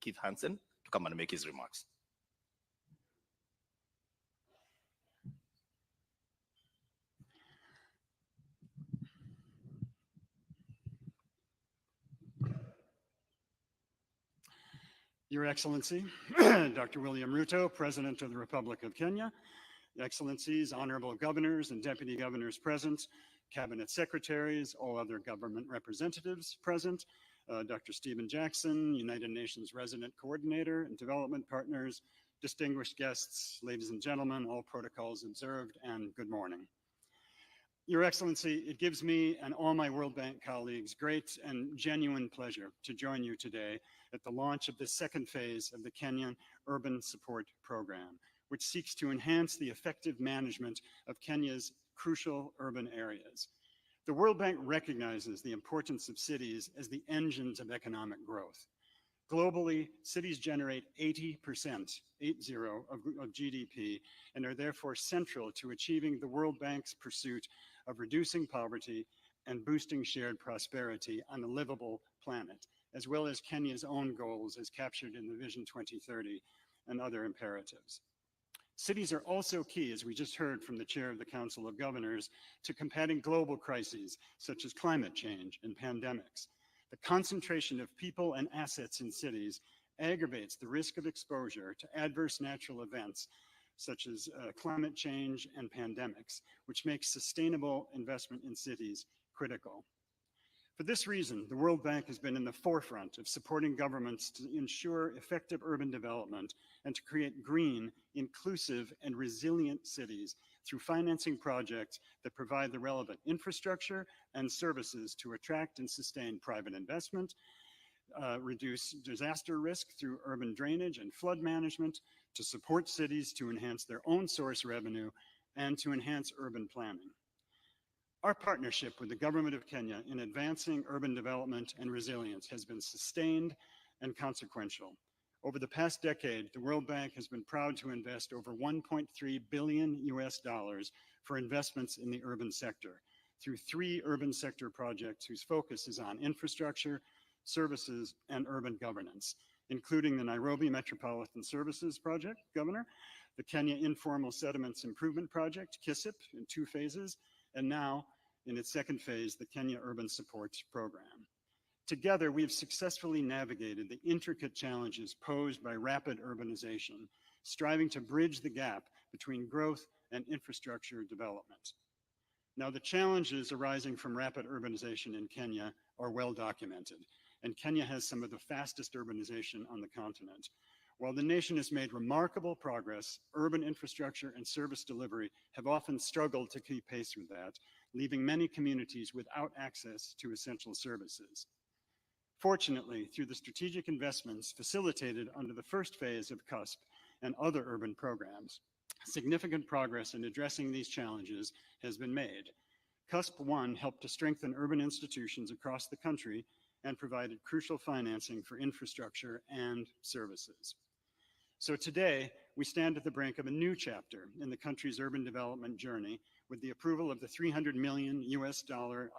Keith Hansen to come and make his remarks. Your Excellency, Dr. William Ruto, President of the Republic of Kenya, Excellencies, Honorable Governors and Deputy Governors present, Cabinet Secretaries, all other government representatives present, Dr. Stephen Jackson, United Nations Resident Coordinator and Development Partners, distinguished guests, ladies and gentlemen, all protocols observed, and good morning. Your Excellency, it gives me and all my World Bank colleagues great and genuine pleasure to join you today at the launch of the second phase of the Kenyan Urban Support Program, which seeks to enhance the effective management of Kenya's crucial urban areas. The World Bank recognizes the importance of cities as the engines of economic growth. Globally, cities generate 80% of GDP and are therefore central to achieving the World Bank's pursuit of reducing poverty and boosting shared prosperity on a livable planet, as well as Kenya's own goals as captured in the Vision 2030 and other imperatives. Cities are also key, as we just heard from the Chair of the Council of Governors, to combating global crises such as climate change and pandemics. The concentration of people and assets in cities aggravates the risk of exposure to adverse natural events such as climate change and pandemics, which makes sustainable investment in cities critical. For this reason, the World Bank has been in the forefront of supporting governments to ensure effective urban development and to create green, inclusive, and resilient cities through financing projects that provide the relevant infrastructure and services to attract and sustain private investment, reduce disaster risk through urban drainage and flood management, to support cities to enhance their own source revenue, and to enhance urban planning. Our partnership with the Government of Kenya in advancing urban development and resilience has been sustained and consequential. Over the past decade, the World Bank has been proud to invest over $1.3 billion for investments in the urban sector through 3 urban sector projects whose focus is on infrastructure, services, and urban governance, including the Nairobi Metropolitan Services Project, Governor, the Kenya Informal Settlements Improvement Project, KISIP, in 2 phases, and now, in its second phase, the Kenya Urban Support Program. Together, we have successfully navigated the intricate challenges posed by rapid urbanization, striving to bridge the gap between growth and infrastructure development. Now, the challenges arising from rapid urbanization in Kenya are well documented, and Kenya has some of the fastest urbanization on the continent. While the nation has made remarkable progress, urban infrastructure and service delivery have often struggled to keep pace with that, leaving many communities without access to essential services. Fortunately, through the strategic investments facilitated under the first phase of CUSP and other urban programs, significant progress in addressing these challenges has been made. CUSP 1 helped to strengthen urban institutions across the country and provided crucial financing for infrastructure and services. So today, we stand at the brink of a new chapter in the country's urban development journey with the approval of the $300 million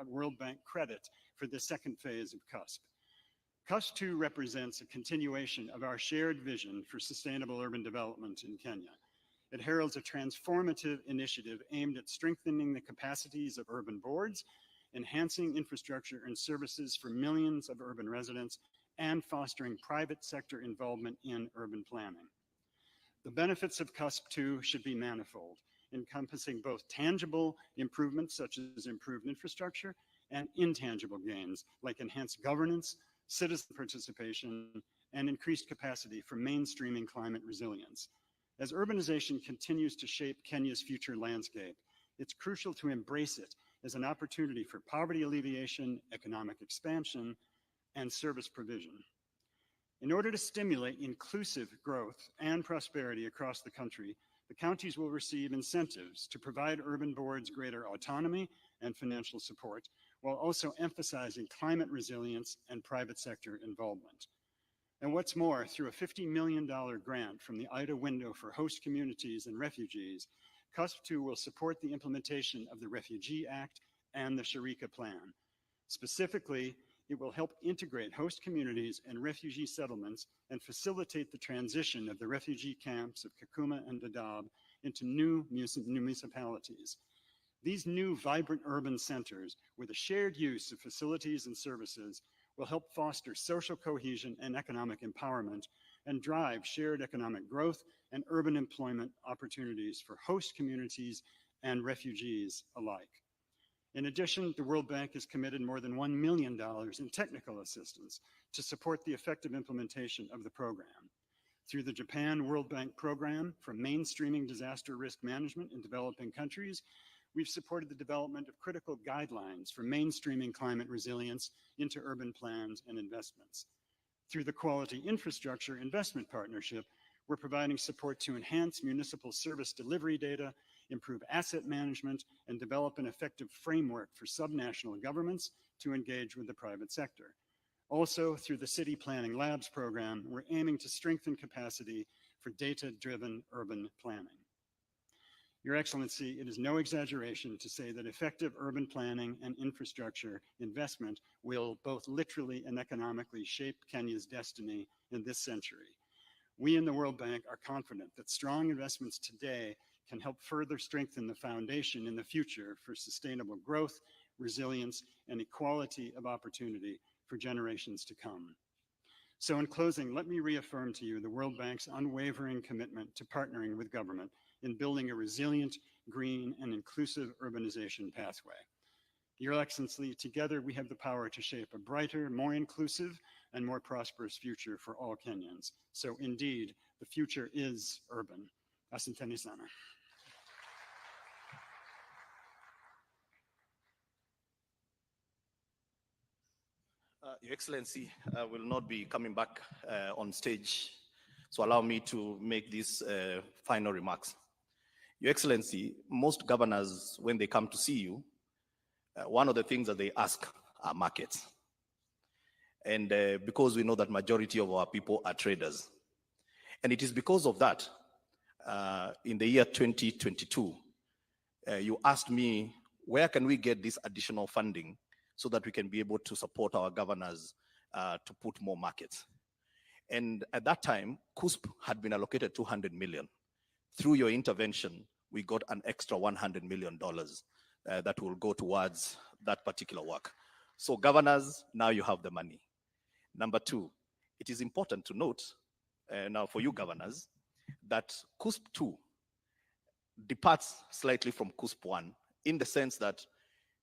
World Bank credit for the second phase of CUSP. CUSP 2 represents a continuation of our shared vision for sustainable urban development in Kenya. It heralds a transformative initiative aimed at strengthening the capacities of urban boards, enhancing infrastructure and services for millions of urban residents, and fostering private sector involvement in urban planning. The benefits of CUSP 2 should be manifold, encompassing both tangible improvements such as improved infrastructure and intangible gains like enhanced governance, citizen participation, and increased capacity for mainstreaming climate resilience. As urbanization continues to shape Kenya's future landscape, it's crucial to embrace it as an opportunity for poverty alleviation, economic expansion, and service provision. In order to stimulate inclusive growth and prosperity across the country, the counties will receive incentives to provide urban boards greater autonomy and financial support, while also emphasizing climate resilience and private sector involvement. And what's more, through a $50 million grant from the IDA window for host communities and refugees, CUSP 2 will support the implementation of the Refugee Act and the Sharika Plan. Specifically, It will help integrate host communities and refugee settlements and facilitate the transition of the refugee camps of Kakuma and Dadaab into new municipalities. These new vibrant urban centers with a shared use of facilities and services will help foster social cohesion and economic empowerment and drive shared economic growth and urban employment opportunities for host communities and refugees alike. In addition, the World Bank has committed more than $1 million in technical assistance to support the effective implementation of the program. Through the Japan World Bank program for mainstreaming disaster risk management in developing countries, we've supported the development of critical guidelines for mainstreaming climate resilience into urban plans and investments. Through the Quality Infrastructure Investment Partnership, we're providing support to enhance municipal service delivery data, improve asset management, and develop an effective framework for subnational governments to engage with the private sector. Also, through the City Planning Labs program, we're aiming to strengthen capacity for data-driven urban planning. Your Excellency, it is no exaggeration to say that effective urban planning and infrastructure investment will both literally and economically shape Kenya's destiny in this century. We in the World Bank are confident that strong investments today can help further strengthen the foundation in the future for sustainable growth, resilience, and equality of opportunity for generations to come. So in closing, let me reaffirm to you the World Bank's unwavering commitment to partnering with government in building a resilient, green, and inclusive urbanization pathway. Your Excellency, together we have the power to shape a brighter, more inclusive, and more prosperous future for all Kenyans. So indeed, the future is urban. Asanteni sana. Your Excellency, I will not be coming back on stage, so allow me to make these final remarks. Your Excellency, most governors, when they come to see you, one of the things that they ask are markets. And because we know that majority of our people are traders. And it is because of that, in the year 2022, you asked me, where can we get this additional funding so that we can be able to support our governors to put more markets? And at that time, CUSP had been allocated 200 million. Through your intervention, we got an extra $100 million that will go towards that particular work. So governors, now you have the money. Number two, it is important to note, now for you governors, that CUSP 2 departs slightly from CUSP 1 in the sense that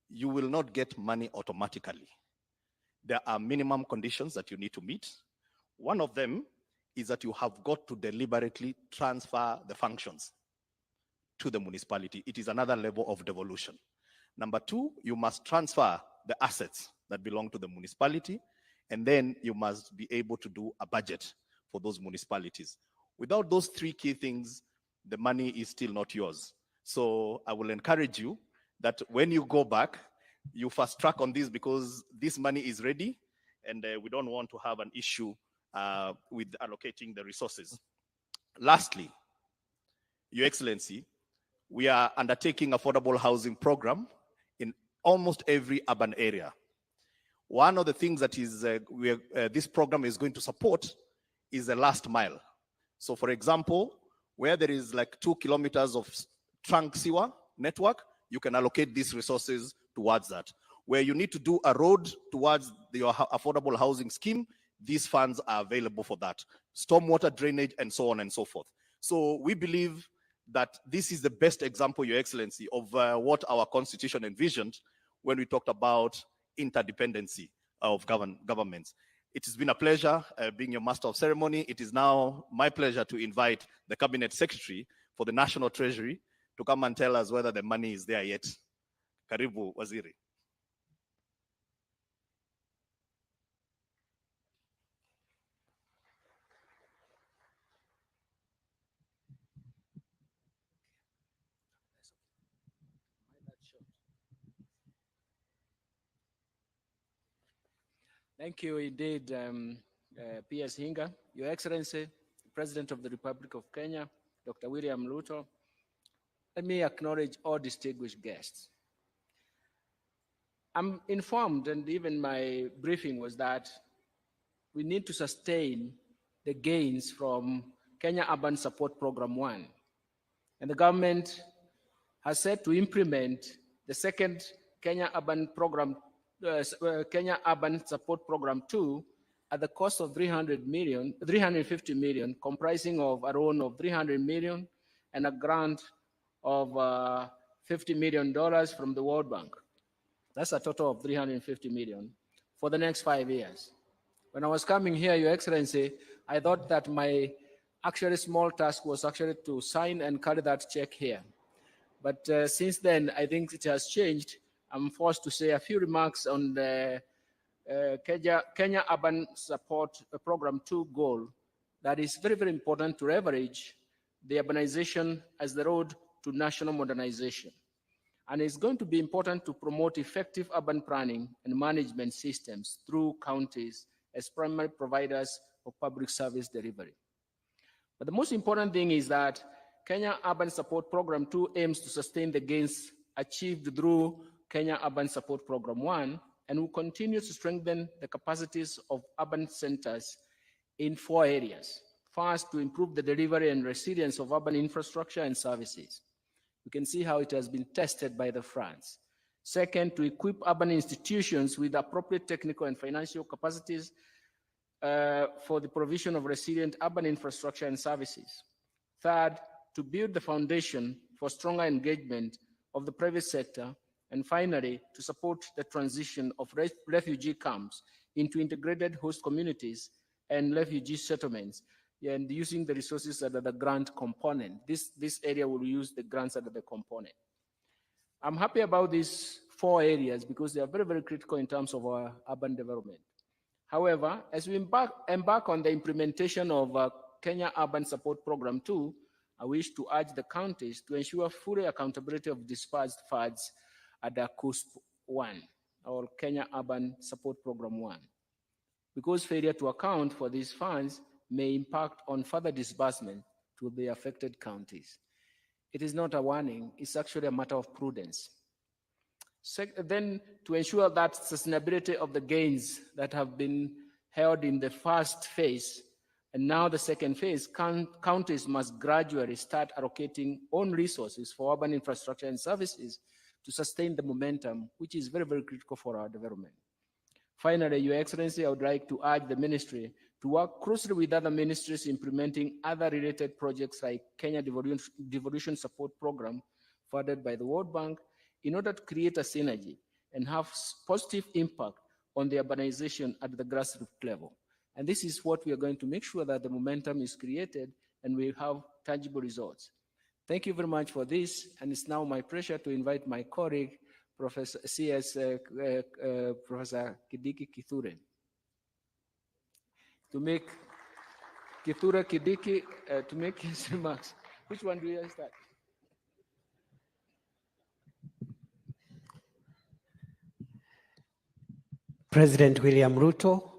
you will not get money automatically. There are minimum conditions that you need to meet. One of them is that you have got to deliberately transfer the functions to the municipality. It is another level of devolution. Number two, you must transfer the assets that belong to the municipality, and then you must be able to do a budget for those municipalities. Without those three key things, the money is still not yours. So I will encourage you that when you go back, you fast track on this because this money is ready, and we don't want to have an issue with allocating the resources. Lastly, Your Excellency, we are undertaking affordable housing program in almost every urban area. One of the things that is this program is going to support is the last mile. So for example, where there is like 2 kilometers of trunk sewer network, you can allocate these resources towards that. Where you need to do a road towards your affordable housing scheme, these funds are available for that. Stormwater drainage and so on and so forth. So we believe that this is the best example, Your Excellency, of what our constitution envisioned when we talked about interdependency of governments. It has been a pleasure being your master of ceremony. It is now my pleasure to invite the Cabinet Secretary for the National Treasury to come and tell us whether the money is there yet. Karibu, Waziri. Thank you indeed, P.S. Hinga. Your Excellency, President of the Republic of Kenya, Dr. William Ruto, let me acknowledge all distinguished guests. I'm informed, and even my briefing was that we need to sustain the gains from Kenya Urban Support Program 1. And the government has set to implement the second Kenya Urban Program, Kenya Urban Support Program 2 at the cost of 350 million, comprising of a loan of 300 million and a grant of $50 million from the World Bank. That's a total of 350 million for the next 5 years. When I was coming here, Your Excellency, I thought that my actually small task was actually to sign and carry that check here. But since then, I think it has changed. I'm forced to say a few remarks on the Kenya Urban Support Program 2 goal that is very, very important to leverage the urbanization as the road to national modernization. And it's going to be important to promote effective urban planning and management systems through counties as primary providers of public service delivery. But the most important thing is that Kenya Urban Support Program 2 aims to sustain the gains achieved through Kenya Urban Support Program 1 and will continue to strengthen the capacities of urban centers in 4 areas. First, to improve the delivery and resilience of urban infrastructure and services. You can see how it has been tested by the France. Second, to equip urban institutions with appropriate technical and financial capacities for the provision of resilient urban infrastructure and services. Third, to build the foundation for stronger engagement of the private sector. And finally, to support the transition of refugee camps into integrated host communities and refugee settlements, and using the resources under the grant component. This area will use the grants under the component. I'm happy about these 4 areas because they are very, very critical in terms of our urban development. However, as we embark on the implementation of Kenya Urban Support Program 2, I wish to urge the counties to ensure full accountability of dispersed funds at the CUSP 1, or Kenya Urban Support Program 1, because failure to account for these funds may impact on further disbursement to the affected counties. It is not a warning, it's actually a matter of prudence. Then, to ensure that sustainability of the gains that have been held in the first phase and now the second phase, counties must gradually start allocating own resources for urban infrastructure and services to sustain the momentum, which is very, very critical for our development. Finally, Your Excellency, I would like to urge the ministry to work closely with other ministries implementing other related projects like Kenya Devolution Support Program funded by the World Bank in order to create a synergy and have positive impact on the urbanization at the grassroots level. And this is what we are going to make sure that the momentum is created and we have tangible results. Thank you very much for this. And it's now my pleasure to invite my colleague, Professor Professor Kidiki Kithure, to make to make his remarks. Which one do you start? President William Ruto,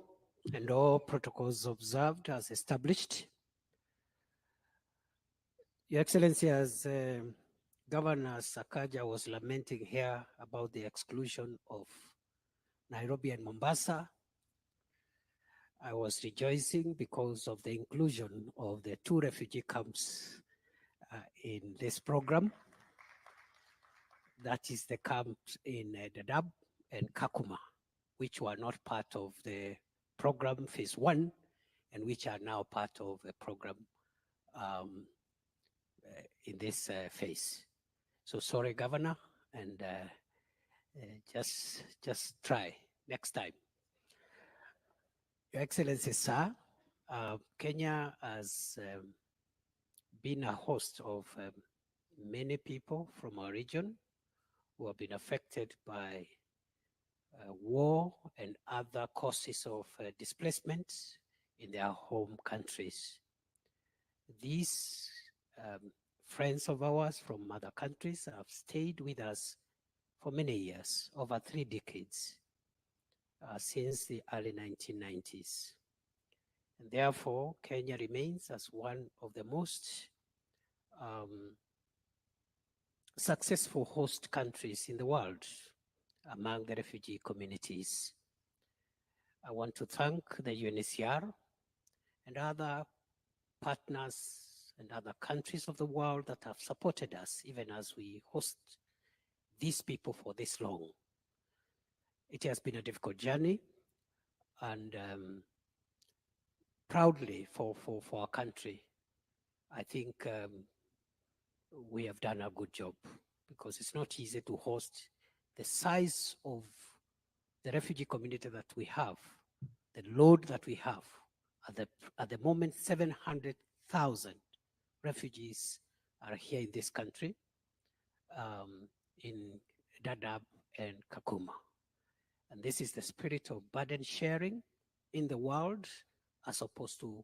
and all protocols observed as established. Your Excellency, as Governor Sakaja was lamenting here about the exclusion of Nairobi and Mombasa, I was rejoicing because of the inclusion of the 2 refugee camps in this program. That is the camps in Dadaab and Kakuma, which were not part of the program phase 1 and which are now part of the program in this phase. So sorry, Governor, and just try next time. Your Excellency, sir, Kenya has been a host of many people from our region who have been affected by war and other causes of displacement in their home countries. These friends of ours from other countries have stayed with us for many years, over 3 decades, since the early 1990s. And therefore, Kenya remains as one of the most successful host countries in the world among the refugee communities. I want to thank the UNHCR and other partners and other countries of the world that have supported us, even as we host these people for this long. It has been a difficult journey, and proudly for our country, I think we have done a good job, because it's not easy to host the size of the refugee community that we have, the load that we have. At the moment, 700,000 refugees are here in this country, in Dadaab and Kakuma. And this is the spirit of burden sharing in the world, as opposed to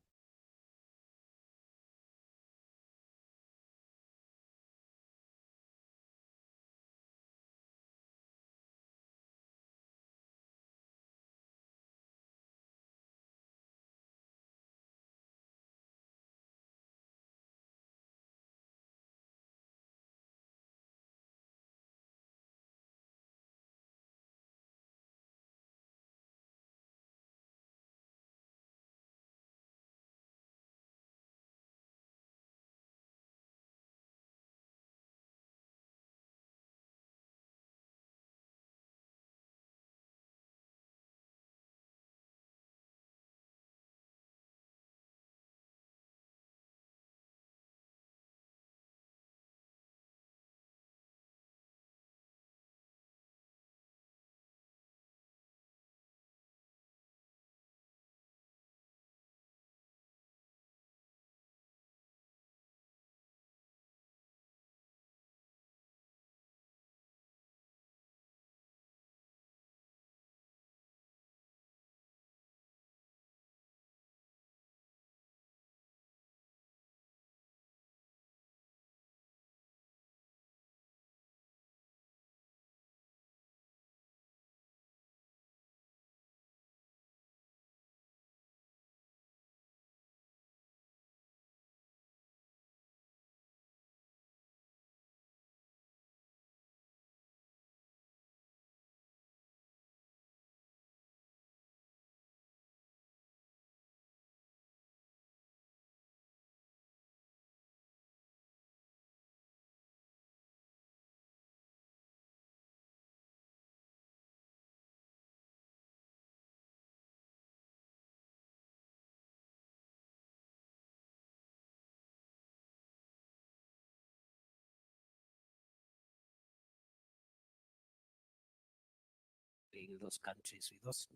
in those countries. With those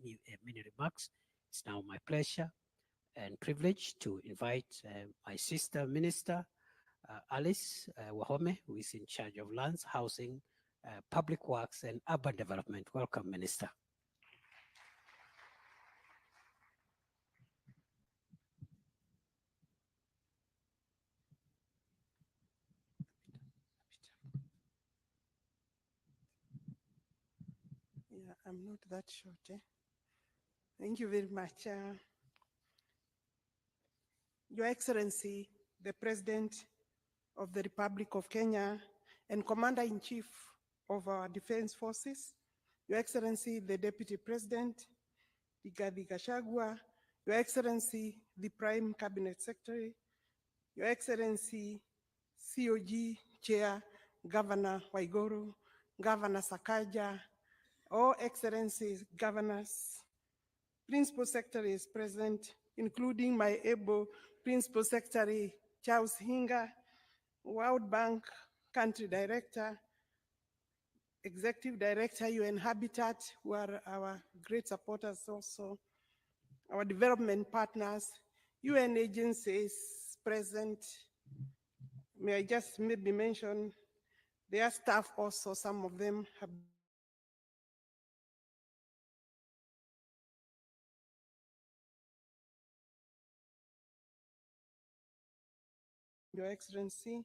many remarks, it's now my pleasure and privilege to invite my sister minister, Alice Wahome, who is in charge of lands, housing, public works, and urban development. Welcome, Minister. Yeah, I'm not that short. Thank you very much. Your Excellency, the President of the Republic of Kenya and Commander-in-Chief of our Defense Forces, Your Excellency, the Deputy President, Rigathi Gachagua, Your Excellency, the Prime Cabinet Secretary, Your Excellency, COG Chair, Governor Waiguru, Governor Sakaja, all Excellencies, Governors, Principal Secretaries present, including my able Principal Secretary, Charles Hinga, World Bank Country Director, Executive Director, UN Habitat, who are our great supporters also, our development partners, UN agencies present. May I just maybe mention their staff also, some of them have Your Excellency,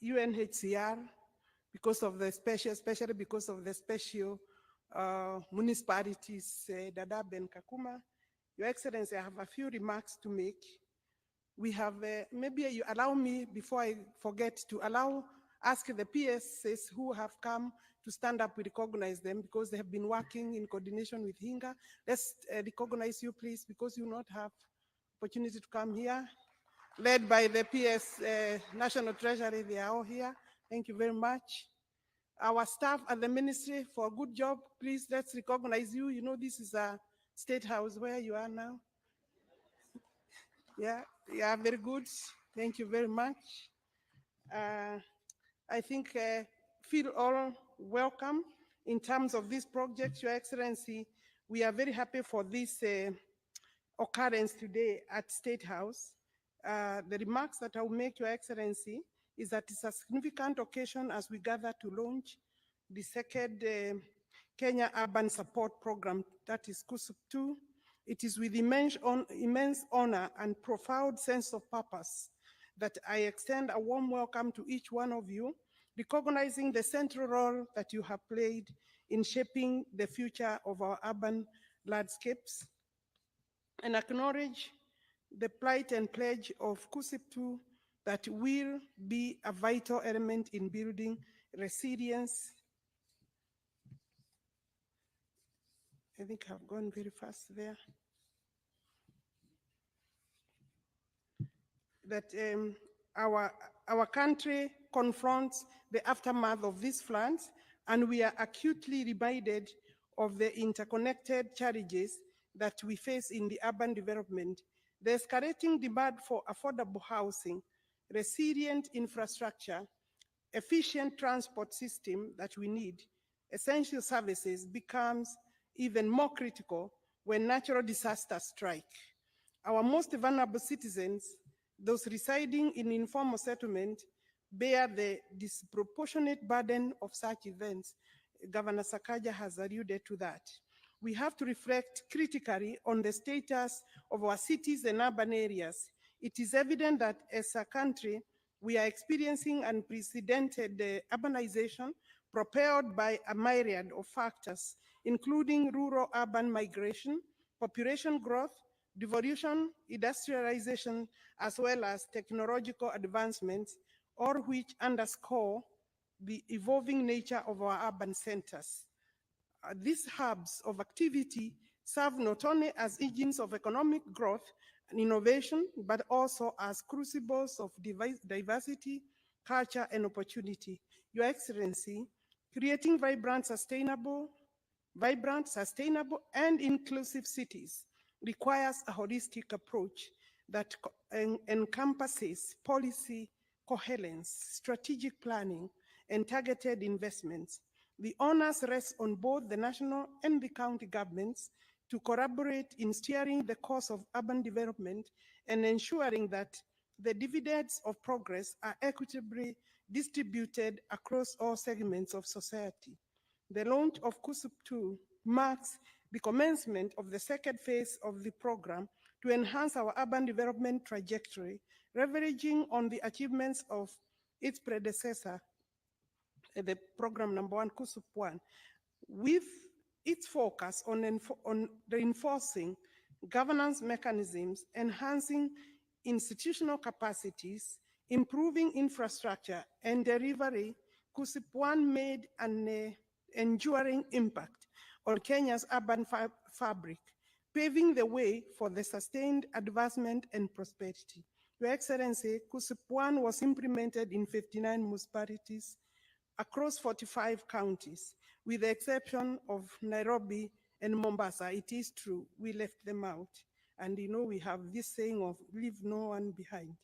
UNHCR, because of the special, especially because of the special municipalities, Dadaab and Kakuma. Your Excellency, I have a few remarks to make. We have, maybe you allow me, before I forget, to allow ask the PSs who have come to stand up, we recognize them because they have been working in coordination with Hinga. Let's recognize you, please, because you not have opportunity to come here. Led by the PS National Treasury, they are all here. Thank you very much. Our staff at the ministry for a good job. Please, let's recognize you. You know, this is a state house where you are now. Yeah, very good. Thank you very much. I think feel all welcome in terms of this project, Your Excellency. We are very happy for this occurrence today at State House. The remarks that I will make, Your Excellency, is that it's a significant occasion as we gather to launch the second Kenya Urban Support Program, that is KUSUP 2. It is with immense honor and profound sense of purpose that I extend a warm welcome to each one of you, recognizing the central role that you have played in shaping the future of our urban landscapes, and acknowledge the plight and pledge of KUSUP 2 that will be a vital element in building resilience. I think I've gone very fast there. That our country confronts the aftermath of these floods, and we are acutely reminded of the interconnected challenges that we face in the urban development, the escalating demand for affordable housing, resilient infrastructure, efficient transport system that we need, essential services becomes even more critical when natural disasters strike. Our most vulnerable citizens, those residing in informal settlement, bear the disproportionate burden of such events. Governor Sakaja has alluded to that. We have to reflect critically on the status of our cities and urban areas. It is evident that as a country, we are experiencing unprecedented urbanization propelled by a myriad of factors, including rural-urban migration, population growth, devolution, industrialization, as well as technological advancements, all which underscore the evolving nature of our urban centers. These hubs of activity serve not only as engines of economic growth and innovation, but also as crucibles of diversity, culture, and opportunity. Your Excellency, creating vibrant, sustainable, and inclusive cities requires a holistic approach that encompasses policy coherence, strategic planning, and targeted investments. The onus rests on both the national and the county governments to collaborate in steering the course of urban development and ensuring that the dividends of progress are equitably distributed across all segments of society. The launch of KUSUP 2 marks the commencement of the second phase of the program to enhance our urban development trajectory, leveraging on the achievements of its predecessor, the program number 1, KUSUP 1, with its focus on reinforcing governance mechanisms, enhancing institutional capacities, improving infrastructure and delivery. KUSUP 1 made an enduring impact on Kenya's urban fabric, paving the way for the sustained advancement and prosperity. Your Excellency, KUSUP 1 was implemented in 59 municipalities across 45 counties, with the exception of Nairobi and Mombasa. It is true, we left them out. And you know, we have this saying of leave no one behind.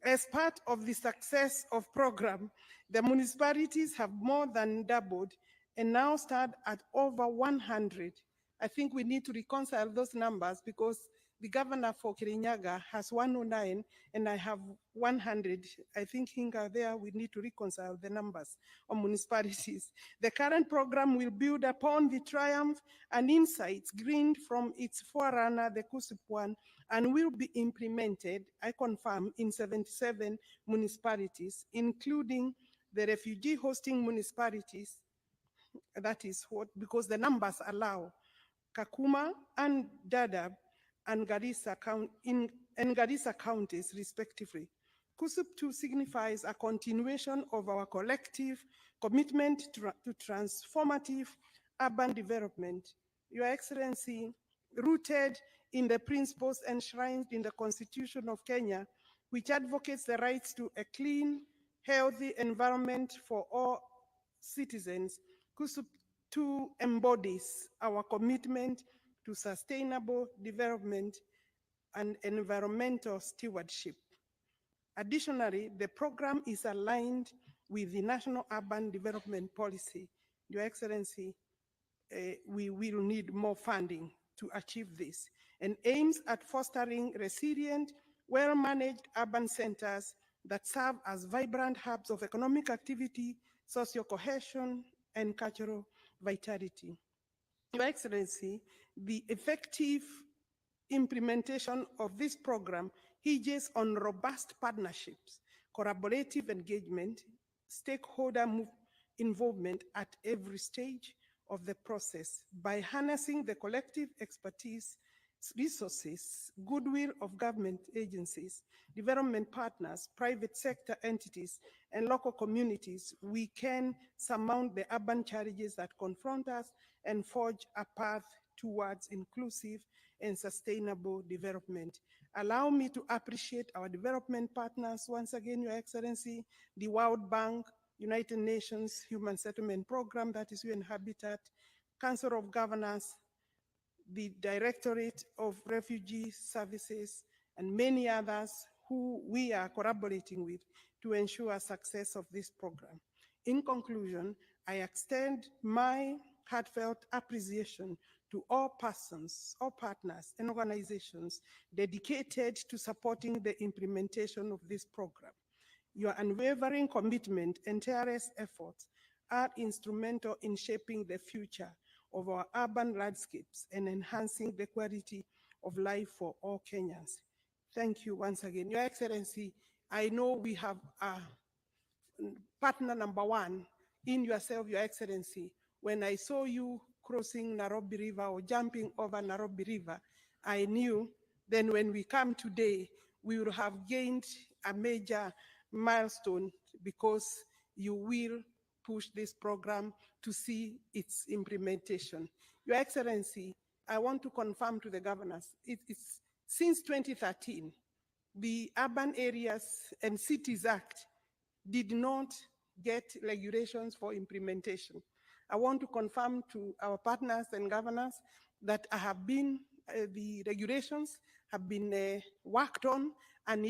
As part of the success of program, the municipalities have more than doubled and now stand at over 100. I think we need to reconcile those numbers because the governor for Kirinyaga has 109 and I have 100. I think Hinga there, we need to reconcile the numbers of municipalities. The current program will build upon the triumph and insights gleaned from its forerunner, the KUSUP 1, and will be implemented, I confirm, in 77 municipalities, including the refugee hosting municipalities. That is what, because the numbers allow Kakuma and Dadaab and Garissa counties, respectively. KUSUP 2 signifies a continuation of our collective commitment to transformative urban development. Your Excellency, rooted in the principles enshrined in the Constitution of Kenya, which advocates the rights to a clean, healthy environment for all citizens, KUSUP 2 embodies our commitment to sustainable development and environmental stewardship. Additionally, the program is aligned with the National Urban Development Policy. Your Excellency, we will need more funding to achieve this, and aims at fostering resilient, well-managed urban centers that serve as vibrant hubs of economic activity, social cohesion, and cultural vitality. Your Excellency, the effective implementation of this program hinges on robust partnerships, collaborative engagement, stakeholder involvement at every stage of the process. By harnessing the collective expertise, resources, goodwill of government agencies, development partners, private sector entities, and local communities, we can surmount the urban challenges that confront us and forge a path towards inclusive and sustainable development. Allow me to appreciate our development partners once again, Your Excellency, the World Bank, United Nations Human Settlement Program, that is UN Habitat, Council of Governors, the Directorate of Refugee Services, and many others who we are collaborating with to ensure success of this program. In conclusion, I extend my heartfelt appreciation to all persons, all partners, and organizations dedicated to supporting the implementation of this program. Your unwavering commitment and tireless efforts are instrumental in shaping the future of our urban landscapes and enhancing the quality of life for all Kenyans. Thank you once again. Your Excellency, I know we have a partner number one in yourself, Your Excellency. When I saw you crossing Nairobi River or jumping over Nairobi River, I knew then when we come today, we will have gained a major milestone because you will push this program to see its implementation. Your Excellency, I want to confirm to the governors, it's since 2013, the Urban Areas and Cities Act did not get regulations for implementation. I want to confirm to our partners and governors that the regulations have been worked on, and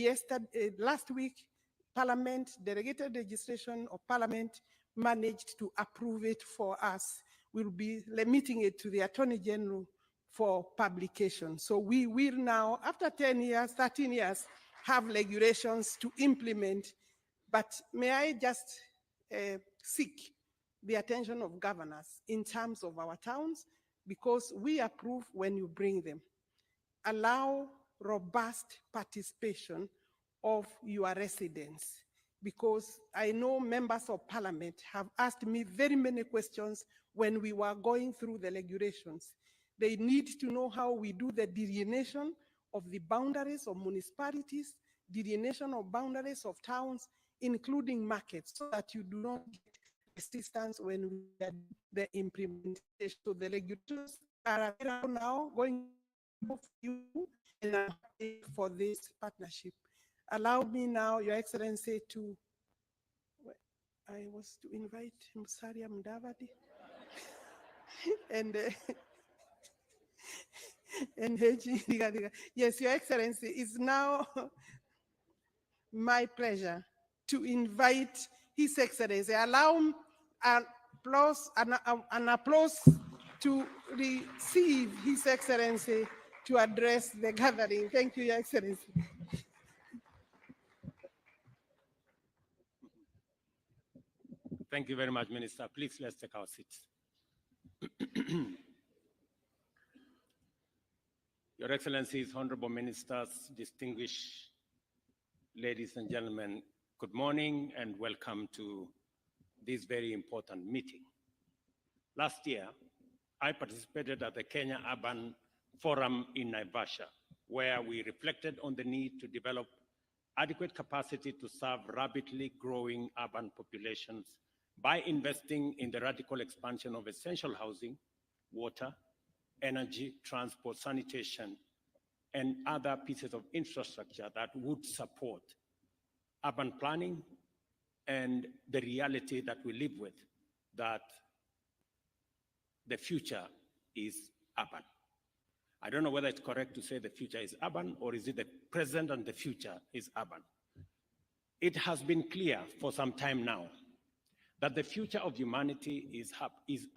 last week, Parliament, delegated legislation of Parliament managed to approve it for us. We'll be remitting it to the Attorney General for publication. So we will now, after 10 years, 13 years, have regulations to implement. But may I just seek the attention of governors in terms of our towns, because we approve when you bring them. Allow robust participation of your residents, because I know members of Parliament have asked me very many questions when we were going through the regulations. They need to know how we do the delineation of the boundaries of municipalities, delineation of boundaries of towns, including markets, so that you do not get resistance when we are the implementation. So the regulations are available now, going for you, and I'm happy for this partnership. Allow me now, Your Excellency, I was to invite Musalia Mudavadi and Heji Digadiga. Yes, Your Excellency, it's now my pleasure to invite His Excellency. Allow an applause to receive His Excellency to address the gathering. Thank you, Your Excellency. Thank you very much, Minister. Please, let's take our seats. Your Excellencies, Honorable Ministers, distinguished ladies and gentlemen, good morning and welcome to this very important meeting. Last year, I participated at the Kenya Urban Forum in Naivasha, where we reflected on the need to develop adequate capacity to serve rapidly growing urban populations by investing in the radical expansion of essential housing, water, energy, transport, sanitation, and other pieces of infrastructure that would support urban planning and the reality that we live with, that the future is urban. I don't know whether it's correct to say the future is urban, or is it the present and the future is urban? It has been clear for some time now that the future of humanity is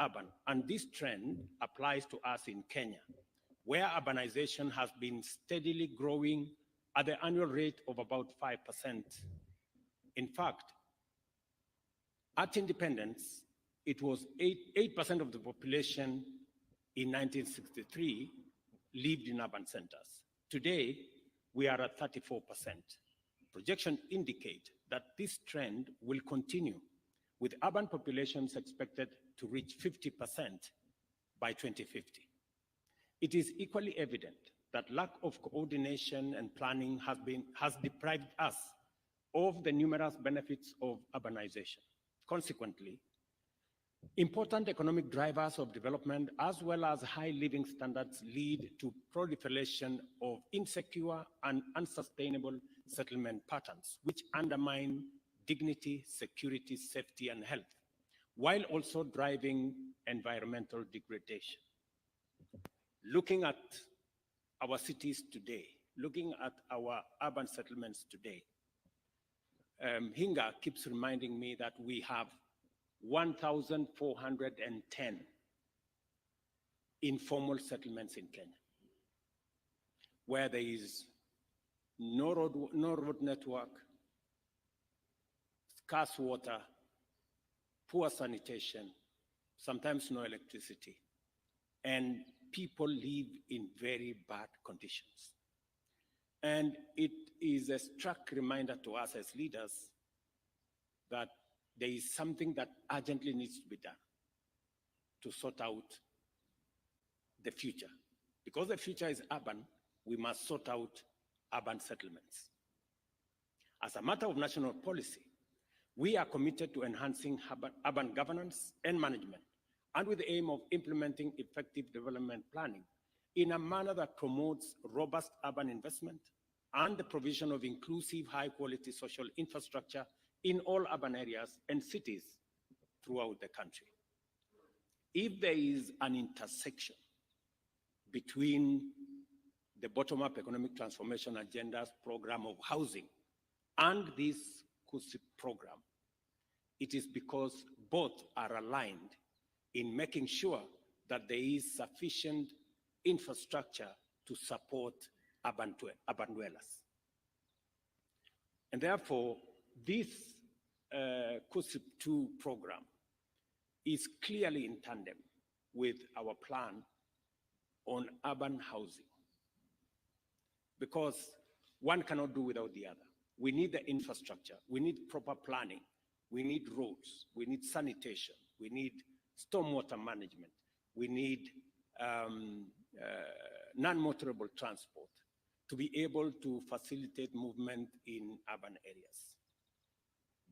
urban, and this trend applies to us in Kenya, where urbanization has been steadily growing at the annual rate of about 5%. In fact, at independence, it was 8% of the population in 1963 lived in urban centers. Today, we are at 34%. Projections indicate that this trend will continue, with urban populations expected to reach 50% by 2050. It is equally evident that lack of coordination and planning has deprived us of the numerous benefits of urbanization. Consequently, important economic drivers of development as well as high living standards lead to proliferation of insecure and unsustainable settlement patterns, which undermine dignity, security, safety, and health, while also driving environmental degradation. Looking at our cities today, looking at our urban settlements today, Hinga keeps reminding me that we have 1,410 informal settlements in Kenya, where there is no road network, scarce water, poor sanitation, sometimes no electricity, and people live in very bad conditions. And it is a stark reminder to us as leaders that there is something that urgently needs to be done to sort out the future. Because the future is urban, we must sort out urban settlements. As a matter of national policy, we are committed to enhancing urban governance and management, and with the aim of implementing effective development planning in a manner that promotes robust urban investment and the provision of inclusive, high-quality social infrastructure in all urban areas and cities throughout the country. If there is an intersection between the bottom-up economic transformation agenda's program of housing and this KUSIP program, it is because both are aligned in making sure that there is sufficient infrastructure to support urban dwellers. And therefore, this KUSIP 2 program is clearly in tandem with our plan on urban housing, because one cannot do without the other. We need the infrastructure, we need proper planning, we need roads, we need sanitation, we need stormwater management, we need non-motorable transport to be able to facilitate movement in urban areas.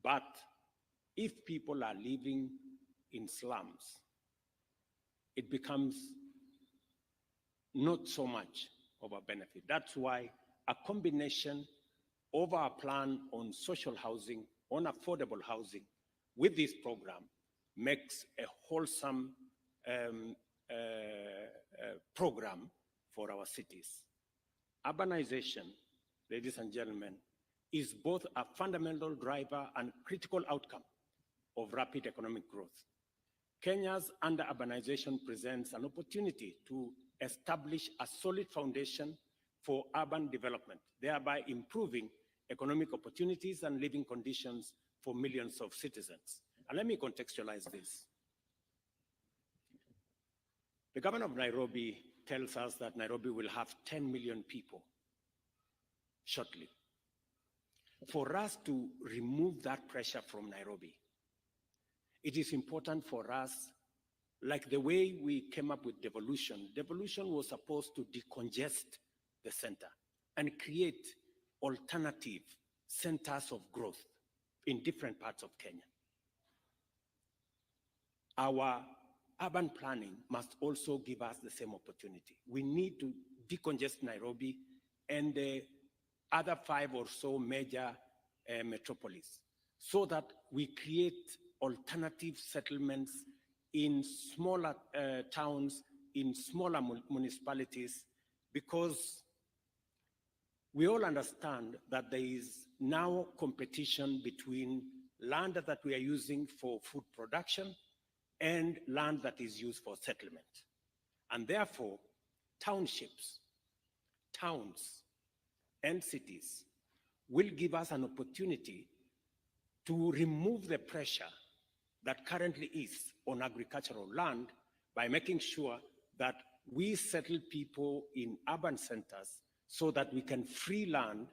But if people are living in slums, it becomes not so much of a benefit. That's why a combination of our plan on social housing, on affordable housing, with this program makes a wholesome program for our cities. Urbanization, ladies and gentlemen, is both a fundamental driver and critical outcome of rapid economic growth. Kenya's under-urbanization presents an opportunity to establish a solid foundation for urban development, thereby improving economic opportunities and living conditions for millions of citizens. And let me contextualize this. The governor of Nairobi tells us that Nairobi will have 10 million people shortly. For us to remove that pressure from Nairobi, it is important for us, like the way we came up with devolution. Devolution was supposed to decongest the center and create alternative centers of growth in different parts of Kenya. Our urban planning must also give us the same opportunity. We need to decongest Nairobi and the other 5 or so major metropolises so that we create alternative settlements in smaller towns, in smaller municipalities, because we all understand that there is now competition between land that we are using for food production and land that is used for settlement. And therefore, townships, towns, and cities will give us an opportunity to remove the pressure that currently is on agricultural land by making sure that we settle people in urban centers so that we can free land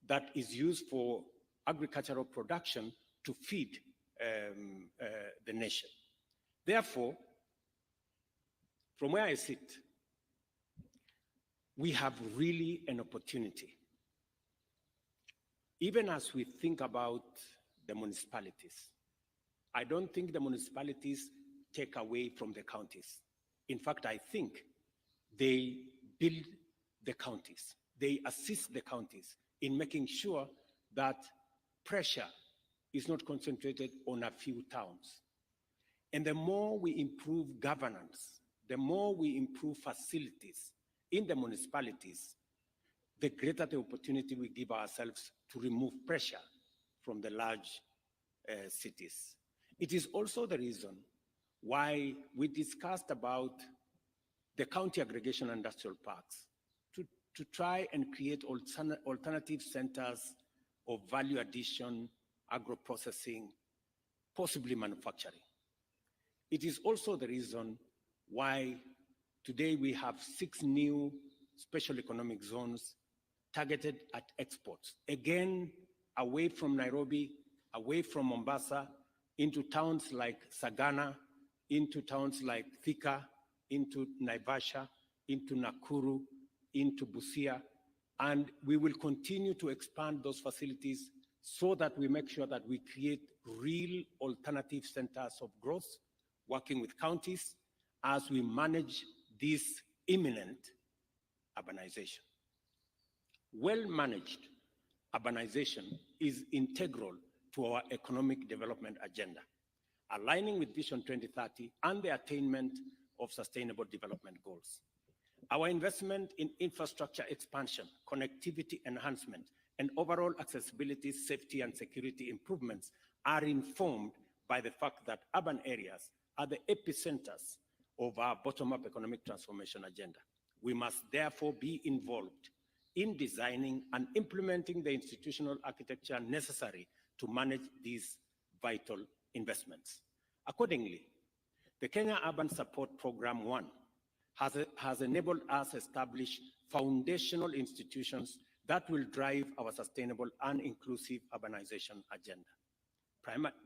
that is used for agricultural production to feed the nation. Therefore, from where I sit, we have really an opportunity. Even as we think about the municipalities, I don't think the municipalities take away from the counties. In fact, I think they build the counties. They assist the counties in making sure that pressure is not concentrated on a few towns. And the more we improve governance, the more we improve facilities in the municipalities, the greater the opportunity we give ourselves to remove pressure from the large cities. It is also the reason why we discussed about the county aggregation industrial parks to try and create alternative centers of value addition, agro-processing, possibly manufacturing. It is also the reason why today we have 6 new special economic zones targeted at exports. Again, away from Nairobi, away from Mombasa, into towns like Sagana, into towns like Thika, into Naivasha, into Nakuru, into Busia, and we will continue to expand those facilities so that we make sure that we create real alternative centers of growth, working with counties as we manage this imminent urbanization. Well-managed urbanization is integral to our economic development agenda, aligning with Vision 2030 and the attainment of sustainable development goals. Our investment in infrastructure expansion, connectivity enhancement, and overall accessibility, safety, and security improvements are informed by the fact that urban areas are the epicenters of our bottom-up economic transformation agenda. We must therefore be involved in designing and implementing the institutional architecture necessary to manage these vital investments. Accordingly, the Kenya Urban Support Program 1 has enabled us to establish foundational institutions that will drive our sustainable and inclusive urbanization agenda.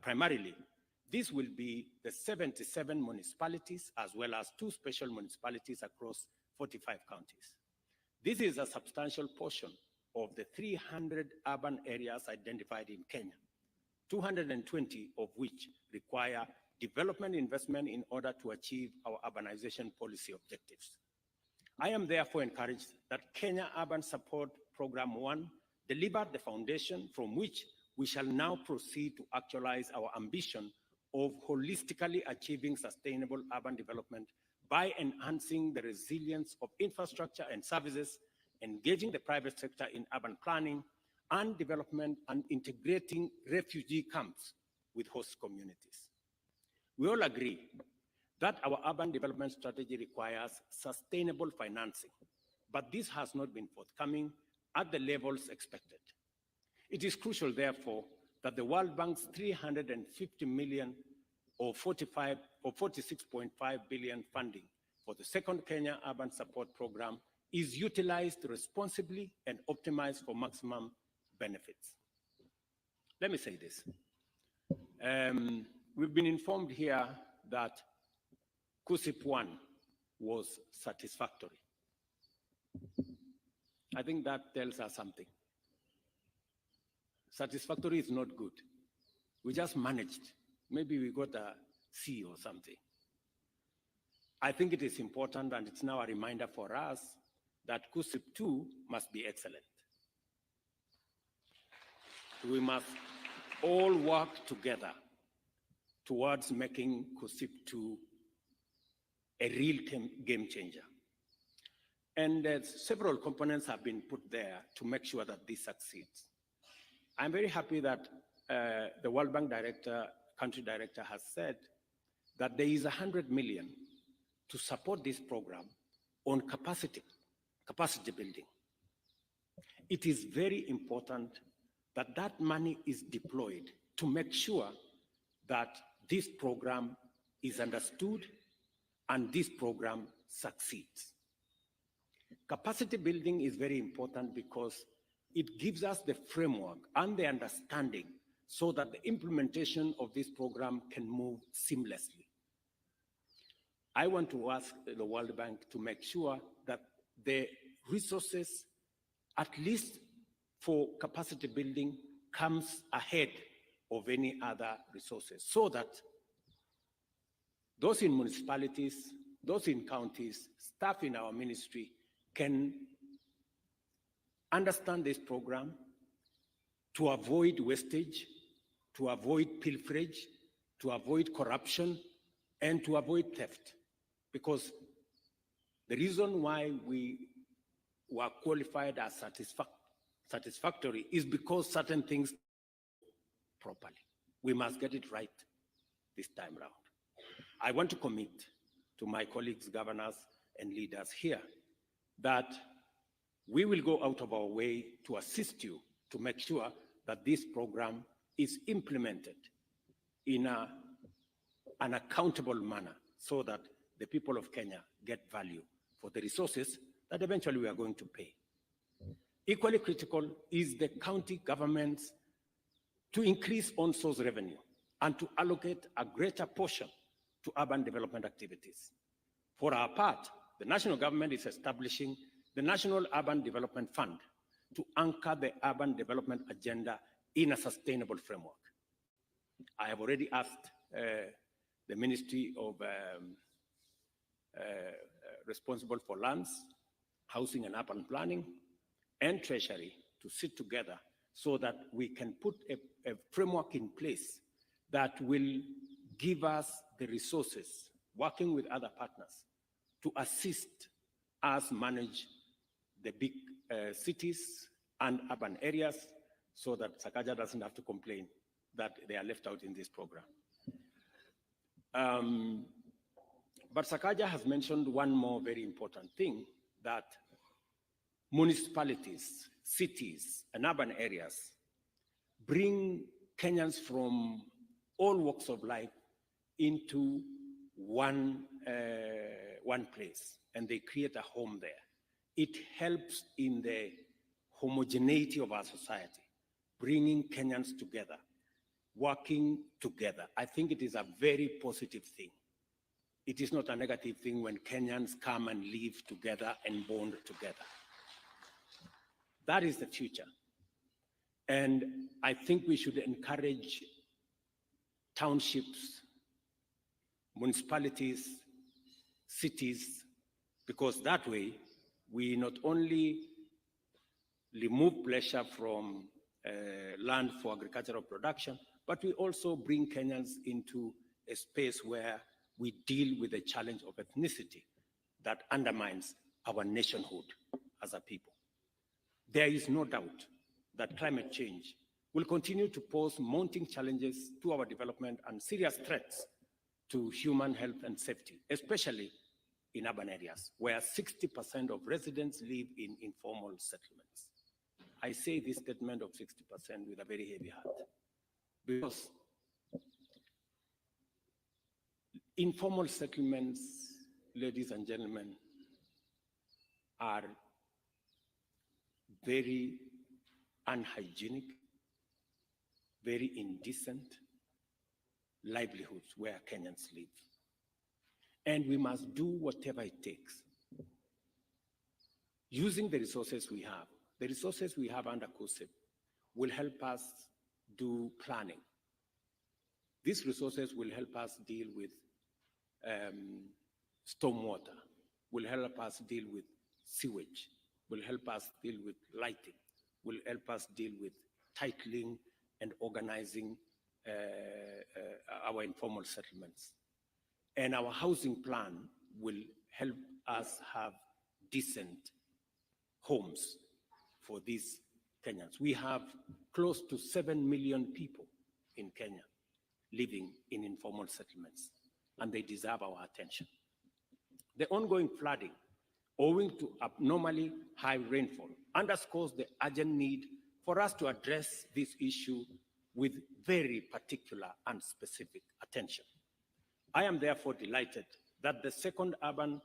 Primarily, this will be the 77 municipalities as well as 2 special municipalities across 45 counties. This is a substantial portion of the 300 urban areas identified in Kenya, 220 of which require development investment in order to achieve our urbanization policy objectives. I am therefore encouraged that Kenya Urban Support Program 1 delivered the foundation from which we shall now proceed to actualize our ambition of holistically achieving sustainable urban development by enhancing the resilience of infrastructure and services, engaging the private sector in urban planning and development, and integrating refugee camps with host communities. We all agree that our urban development strategy requires sustainable financing, but this has not been forthcoming at the levels expected. It is crucial, therefore, that the World Bank's 350 million or 46.5 billion funding for the second Kenya Urban Support Program is utilized responsibly and optimized for maximum benefits. Let me say this. We've been informed here that KUSIP 1 was satisfactory. I think that tells us something. satisfactory is not good. We just managed. Maybe we got a C or something. I think it is important, and it's now a reminder for us that KUSIP 2 must be excellent. We must all work together towards making KUSIP 2 a real game changer. And several components have been put there to make sure that this succeeds. I'm very happy that the World Bank director, country director, has said that there is 100 million to support this program on capacity building. It is very important that that money is deployed to make sure that this program is understood and this program succeeds. Capacity building is very important because it gives us the framework and the understanding so that the implementation of this program can move seamlessly. I want to ask the World Bank to make sure that the resources, at least for capacity building, comes ahead of any other resources so that those in municipalities, those in counties, staff in our ministry can understand this program to avoid wastage, to avoid pilferage, to avoid corruption, and to avoid theft. Because the reason why we were qualified as satisfactory is because certain things properly. We must get it right this time round. I want to commit to my colleagues, governors, and leaders here that we will go out of our way to assist you to make sure that this program is implemented in an accountable manner so that the people of Kenya get value for the resources that eventually we are going to pay. Equally critical is the county governments to increase on-source revenue and to allocate a greater portion to urban development activities. For our part, the national government is establishing the National Urban Development Fund to anchor the urban development agenda in a sustainable framework. I have already asked the Ministry of responsible for lands, housing and urban planning, and Treasury to sit together so that we can put a framework in place that will give us the resources, working with other partners, to assist us manage the big cities and urban areas so that Sakaja doesn't have to complain that they are left out in this program. But Sakaja has mentioned one more very important thing, that municipalities, cities, and urban areas bring Kenyans from all walks of life into one place, and they create a home there. It helps in the homogeneity of our society, bringing Kenyans together, working together. I think it is a very positive thing. It is not a negative thing when Kenyans come and live together and bond together. That is the future. And I think we should encourage townships, municipalities, cities, because that way we not only remove pressure from land for agricultural production, but we also bring Kenyans into a space where we deal with the challenge of ethnicity that undermines our nationhood as a people. There is no doubt that climate change will continue to pose mounting challenges to our development and serious threats to human health and safety, especially in urban areas, where 60% of residents live in informal settlements. I say this statement of 60% with a very heavy heart, because informal settlements, ladies and gentlemen, are very unhygienic, very indecent livelihoods where Kenyans live. And we must do whatever it takes, using the resources we have under KUSIP, will help us do planning. These resources will help us deal with stormwater, will help us deal with sewage, will help us deal with lighting, will help us deal with titling and organizing our informal settlements. And our housing plan will help us have decent homes for these Kenyans. We have close to 7 million people in Kenya living in informal settlements, and they deserve our attention. The ongoing flooding, owing to abnormally high rainfall, underscores the urgent need for us to address this issue with very particular and specific attention. I am therefore delighted that the second urban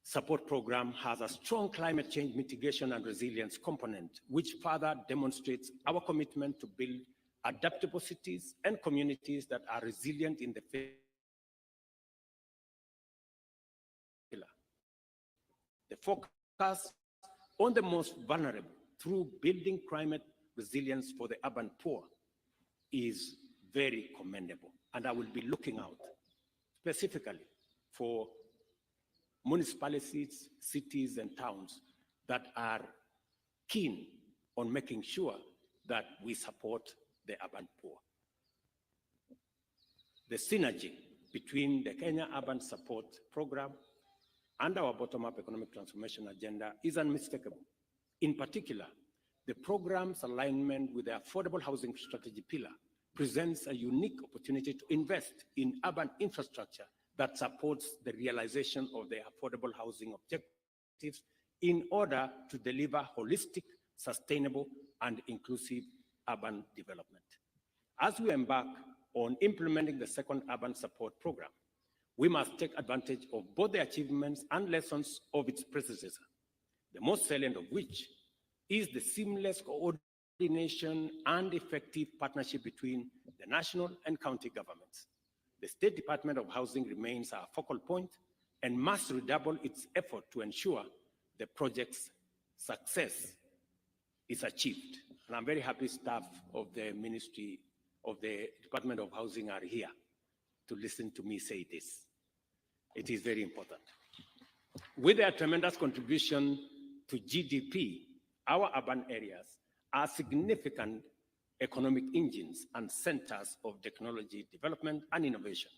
support program has a strong climate change mitigation and resilience component, which further demonstrates our commitment to build adaptable cities and communities that are resilient in the face. The focus on the most vulnerable through building climate resilience for the urban poor is very commendable. And I will be looking out specifically for municipalities, cities, and towns that are keen on making sure that we support the urban poor. The synergy between the Kenya Urban Support Program and our bottom-up economic transformation agenda is unmistakable. In particular, the program's alignment with the affordable housing strategy pillar presents a unique opportunity to invest in urban infrastructure that supports the realization of the affordable housing objectives in order to deliver holistic, sustainable, and inclusive urban development. As we embark on implementing the second urban support program, we must take advantage of both the achievements and lessons of its predecessor, the most salient of which is the seamless coordination and effective partnership between the national and county governments. The State Department of Housing remains our focal point and must redouble its effort to ensure the project's success is achieved. And I'm very happy staff of the Ministry of the Department of Housing are here to listen to me say this. It is very important. With their tremendous contribution to GDP, our urban areas are significant economic engines and centers of technology development and innovation.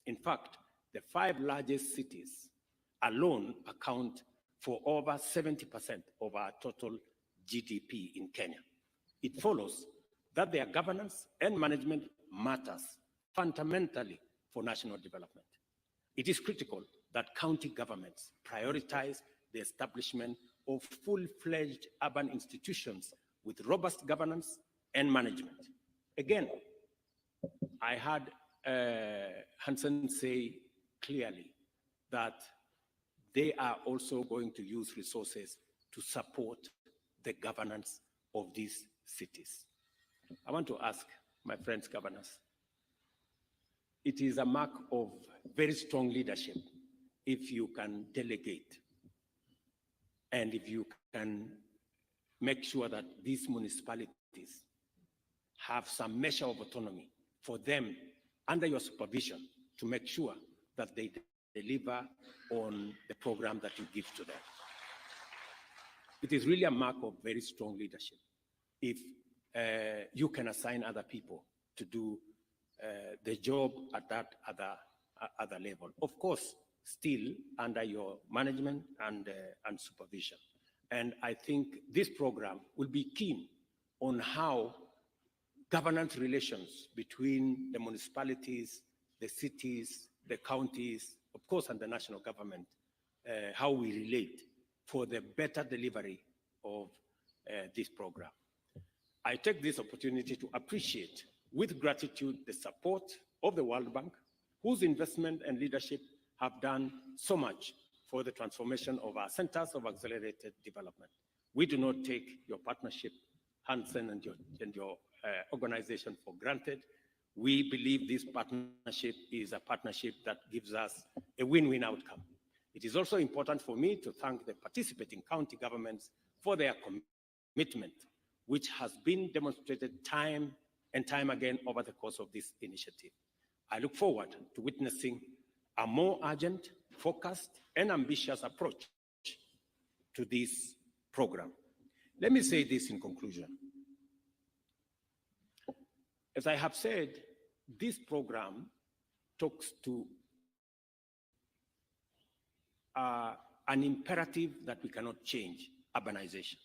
In fact, the 5 largest cities alone account for over 70% of our total GDP in Kenya. It follows that their governance and management matters fundamentally for national development. It is critical that county governments prioritize the establishment of full-fledged urban institutions with robust governance and management. Again, I heard Hansen say clearly that they are also going to use resources to support the governance of these cities. I want to ask my friends governors, it is a mark of very strong leadership if you can delegate and if you can make sure that these municipalities have some measure of autonomy for them under your supervision to make sure that they deliver on the program that you give to them. It is really a mark of very strong leadership if you can assign other people to do the job at that other level. Of course, still under your management and supervision. And I think this program will be keen on how governance relations between the municipalities, the cities, the counties, of course, and the national government, how we relate for the better delivery of this program. I take this opportunity to appreciate with gratitude the support of the World Bank, whose investment and leadership have done so much for the transformation of our centers of accelerated development. We do not take your partnership, Hansen and your organization, for granted. We believe this partnership is a partnership that gives us a win-win outcome. It is also important for me to thank the participating county governments for their commitment which has been demonstrated time and time again over the course of this initiative. I look forward to witnessing a more urgent, focused, and ambitious approach to this program. Let me say this in conclusion. As I have said, this program talks to an imperative that we cannot change, urbanization.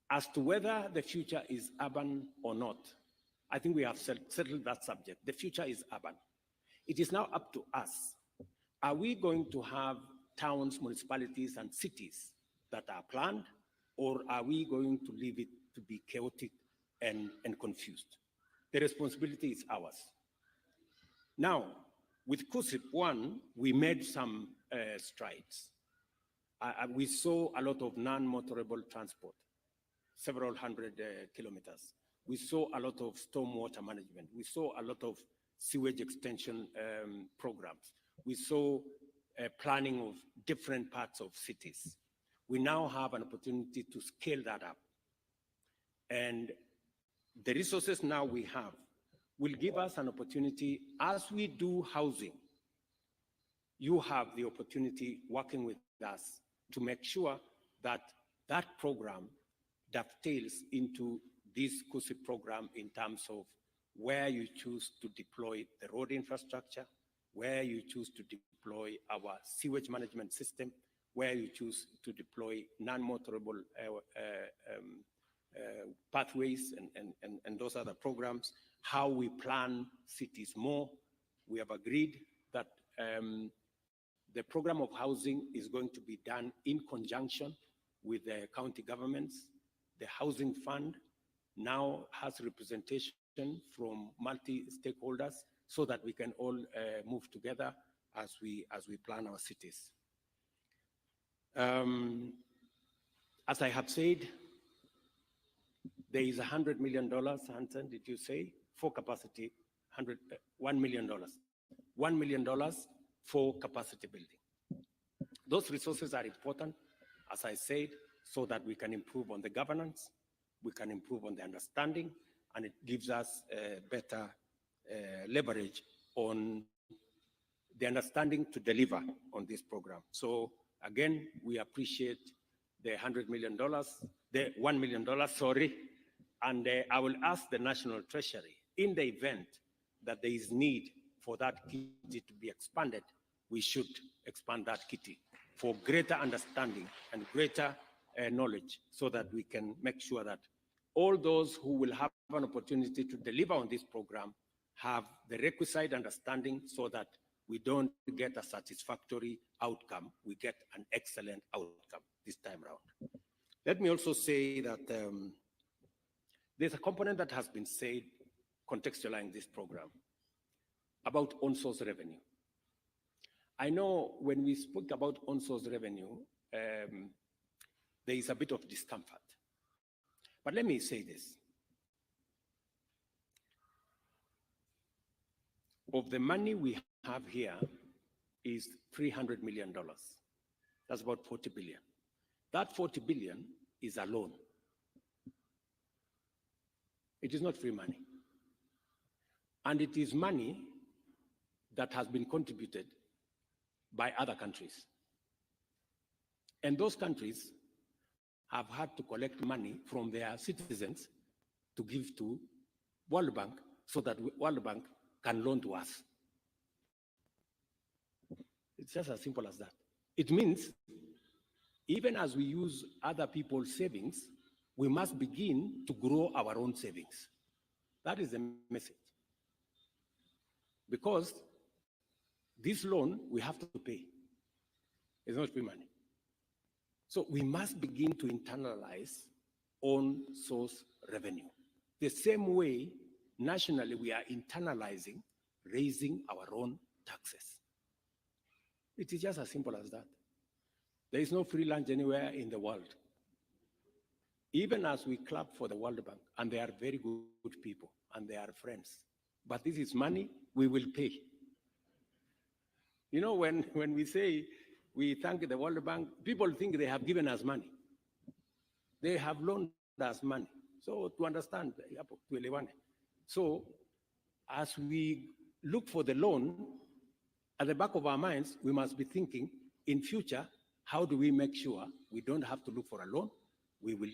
As to whether the future is urban or not, I think we have settled that subject. The future is urban. It is now up to us. Are we going to have towns, municipalities, and cities that are planned, or are we going to leave it to be chaotic and confused? The responsibility is ours. Now, with KUSIP 1, we made some strides. We saw a lot of non-motorable transport, several hundred kilometers. We saw a lot of stormwater management. We saw a lot of sewage extension programs. We saw planning of different parts of cities. We now have an opportunity to scale that up. And the resources now we have will give us an opportunity as we do housing. You have the opportunity working with us to make sure that that program dovetails into this KUSIP program in terms of where you choose to deploy the road infrastructure, where you choose to deploy our sewage management system, where you choose to deploy non-motorable pathways and those other programs, how we plan cities more. We have agreed that the program of housing is going to be done in conjunction with the county governments. The housing fund now has representation from multi-stakeholders so that we can all move together as we plan our cities. As I have said, there is $100 million, Hanson, did you say, for capacity, $1 million. $1 million for capacity building. Those resources are important, as I said, so that we can improve on the governance, we can improve on the understanding, and it gives us better leverage on the understanding to deliver on this program. So again, we appreciate the $100 million, the $1 million, sorry, and I will ask the National Treasury, in the event that there is need for that kitty to be expanded, we should expand that kitty for greater understanding and greater knowledge so that we can make sure that all those who will have an opportunity to deliver on this program have the requisite understanding so that we don't get a satisfactory outcome, we get an excellent outcome this time around. Let me also say that there's a component that has been said contextualizing this program about on-source revenue. I know when we spoke about on-source revenue, there is a bit of discomfort. But let me say this. Of the money we have here is $300 million. That's about 40 billion. That 40 billion is a loan. It is not free money. And it is money that has been contributed by other countries. And those countries have had to collect money from their citizens to give to World Bank so that World Bank can loan to us. It's just as simple as that. It means even as we use other people's savings, we must begin to grow our own savings. That is the message. Because this loan we have to pay. It's not free money. So we must begin to internalize own source revenue. The same way nationally we are internalizing raising our own taxes. It is just as simple as that. There is no free lunch anywhere in the world. Even as we clap for the World Bank, and they are very good people, and they are friends, but this is money we will pay. You know, when we say we thank the World Bank, people think they have given us money. They have loaned us money. So to understand, tuelewane. So as we look for the loan, at the back of our minds, we must be thinking, in future, how do we make sure we don't have to look for a loan? We will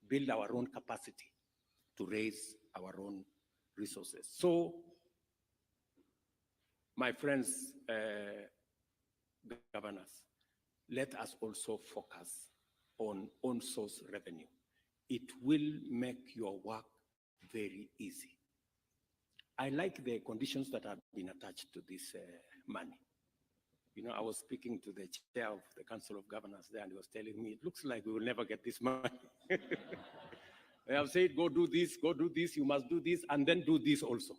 build our own capacity to raise our own resources. So, my friends, governors, let us also focus on on-source revenue. It will make your work very easy. I like the conditions that have been attached to this money. You know, I was speaking to the chair of the Council of Governors there, and he was telling me, it looks like we will never get this money. They have said, go do this, you must do this, and then do this also.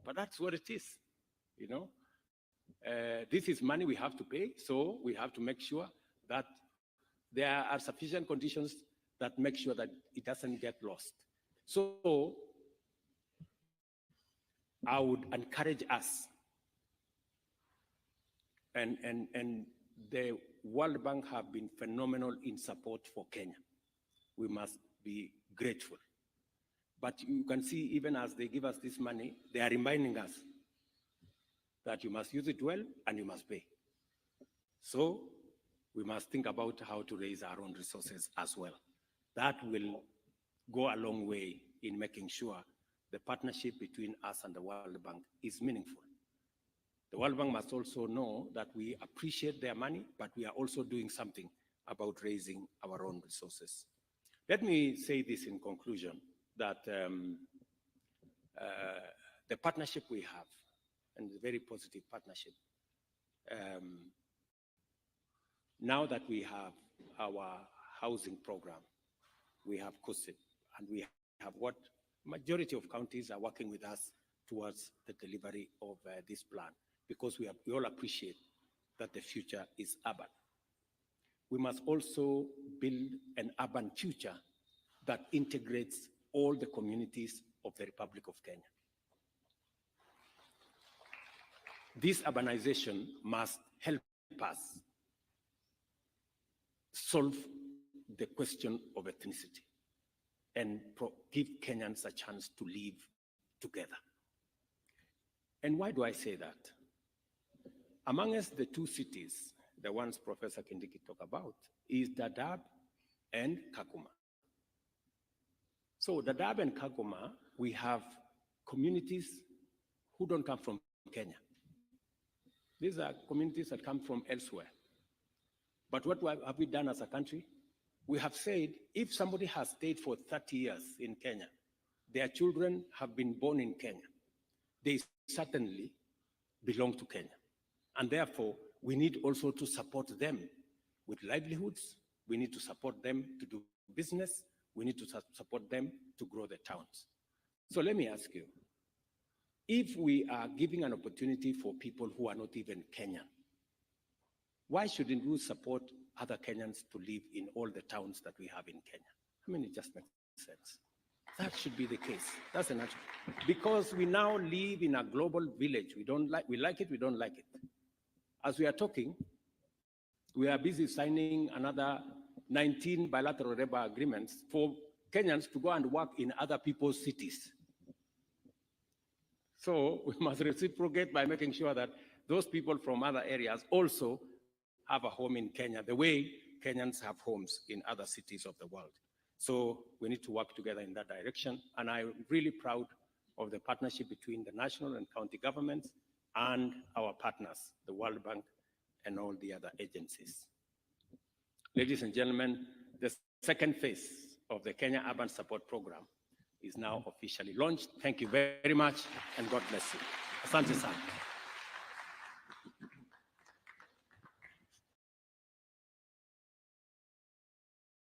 But that's what it is, you know. This is money we have to pay, so we have to make sure that there are sufficient conditions that make sure that it doesn't get lost. So I would encourage us, and the World Bank have been phenomenal in support for Kenya. We must be grateful. But you can see, even as they give us this money, they are reminding us that you must use it well and you must pay. So we must think about how to raise our own resources as well. That will go a long way in making sure the partnership between us and the World Bank is meaningful. The World Bank must also know that we appreciate their money, but we are also doing something about raising our own resources. Let me say this in conclusion, that the partnership we have, and a very positive partnership, now that we have our housing program, we have COSIP, and we have what majority of counties are working with us towards the delivery of this plan, because we all appreciate that the future is urban. We must also build an urban future that integrates all the communities of the Republic of Kenya. This urbanization must help us solve the question of ethnicity and give Kenyans a chance to live together. And why do I say that? Amongst the two cities, the ones Professor Kindiki talked about, is Dadaab and Kakuma. So Dadaab and Kakuma, we have communities who don't come from Kenya. These are communities that come from elsewhere. But what have we done as a country? We have said, if somebody has stayed for 30 years in Kenya, their children have been born in Kenya, they certainly belong to Kenya. And therefore, we need also to support them with livelihoods. We need to support them to do business. We need to support them to grow the towns. So let me ask you, if we are giving an opportunity for people who are not even Kenyan, why shouldn't we support other Kenyans to live in all the towns that we have in Kenya? I mean, it just makes sense. That should be the case. That's a natural. Because we now live in a global village. We like it, we don't like it. As we are talking, we are busy signing another 19 bilateral labor agreements for Kenyans to go and work in other people's cities. So we must reciprocate by making sure that those people from other areas also have a home in Kenya, the way Kenyans have homes in other cities of the world. So we need to work together in that direction. And I'm really proud of the partnership between the national and county governments and our partners, the World Bank and all the other agencies. Ladies and gentlemen, the second phase of the Kenya Urban Support Program is now officially launched. Thank you very much, and God bless you. Asante sana.